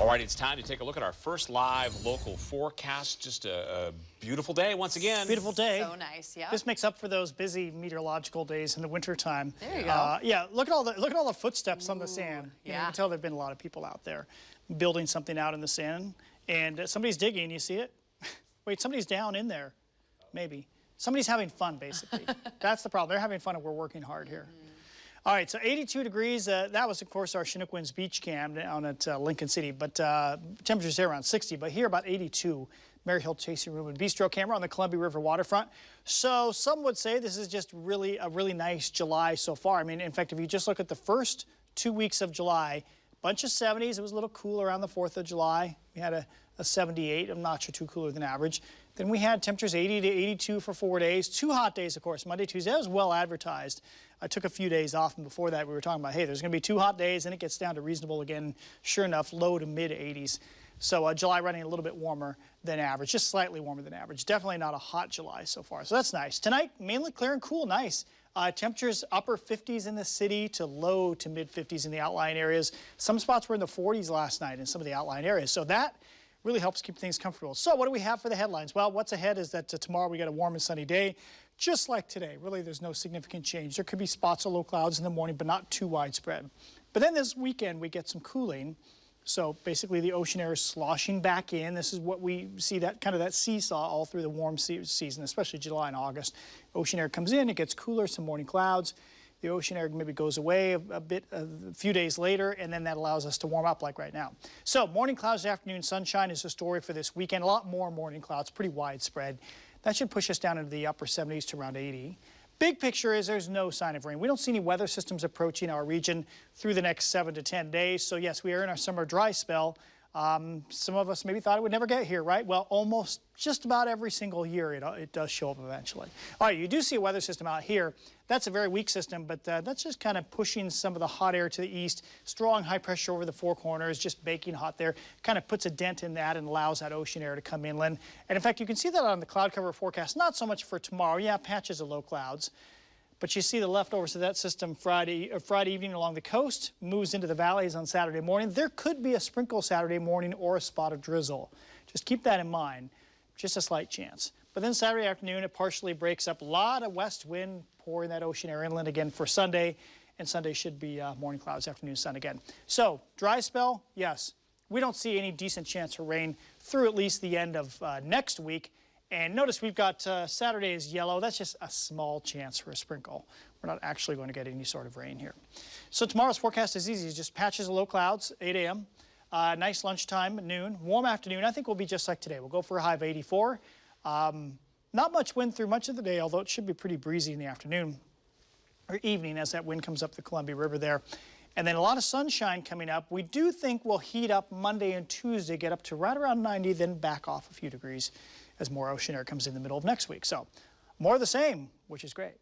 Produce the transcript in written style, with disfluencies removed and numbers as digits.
All right, it's time to take a look at our first live local forecast. Just a beautiful day once again. Beautiful day. So nice, yeah. This makes up for those busy meteorological days in the wintertime. There you go. Yeah, look at all the footsteps on the sand. You know, you can tell there've been a lot of people out there building something out in the sand, and somebody's digging. You see it? Wait, somebody's down in there. Maybe somebody's having fun. Basically, that's the problem. They're having fun, and we're working hard here. All right, so 82 degrees. That was, of course, our Chinook Winds Beach cam down at Lincoln City, but temperatures there around 60. But here about 82. Mary Hill Tasting Room and Bistro camera on the Columbia River waterfront. So some would say this is just a really nice July so far. I mean, in fact, if you just look at the first 2 weeks of July, bunch of 70s. It was a little cool around the 4th of July. We had a 78, a notch or two cooler than average. Then we had temperatures 80 to 82 for 4 days. 2 hot days, of course, Monday, Tuesday. That was well advertised. I took a few days off, and before that we were talking about, hey, there's going to be 2 hot days, and it gets down to reasonable again. Sure enough, low to mid 80s. So July running a little bit warmer than average, just slightly warmer than average. Definitely not a hot July so far, so that's nice. Tonight, mainly clear and cool, nice. Temperatures upper 50s in the city to low to mid 50s in the outlying areas. Some spots were in the 40s last night in some of the outlying areas, so that really helps keep things comfortable. So what do we have for the headlines? Well, what's ahead is that tomorrow we got a warm and sunny day, just like today. Really, there's no significant change. There could be spots of low clouds in the morning, but not too widespread. But then this weekend, we get some cooling. So basically, the ocean air is sloshing back in. This is what we see, that kind of that seesaw all through the warm season, especially July and August. Ocean air comes in, it gets cooler, some morning clouds. The ocean air maybe goes away a few days later, and then that allows us to warm up like right now. So morning clouds, afternoon sunshine is the story for this weekend. A lot more morning clouds, pretty widespread. That should push us down into the upper 70s to around 80. Big picture is there's no sign of rain. We don't see any weather systems approaching our region through the next 7 to 10 days. So yes, we are in our summer dry spell. Some of us maybe thought it would never get here, right? Well, almost just about every single year it does show up eventually. All right, you do see a weather system out here. That's a very weak system, but that's just kind of pushing some of the hot air to the east. Strong high pressure over the Four Corners, just baking hot there. Kind of puts a dent in that and allows that ocean air to come inland. And in fact, you can see that on the cloud cover forecast. Not so much for tomorrow. Yeah, patches of low clouds. But you see the leftovers of that system Friday evening along the coast, moves into the valleys on Saturday morning. There could be a sprinkle Saturday morning or a spot of drizzle. Just keep that in mind, just a slight chance. But then Saturday afternoon, it partially breaks up. A lot of west wind pouring that ocean air inland again for Sunday, and Sunday should be morning clouds, afternoon sun again. So dry spell, yes. We don't see any decent chance for rain through at least the end of next week. And notice we've got Saturday is yellow. That's just a small chance for a sprinkle. We're not actually going to get any sort of rain here. So tomorrow's forecast is easy. It's just patches of low clouds, 8 a.m. Nice lunchtime at noon. Warm afternoon. I think we'll be just like today. We'll go for a high of 84. Not much wind through much of the day, although it should be pretty breezy in the afternoon or evening as that wind comes up the Columbia River there. And then a lot of sunshine coming up. We do think we'll heat up Monday and Tuesday, get up to right around 90, then back off a few degrees as more ocean air comes in the middle of next week. So more of the same, which is great.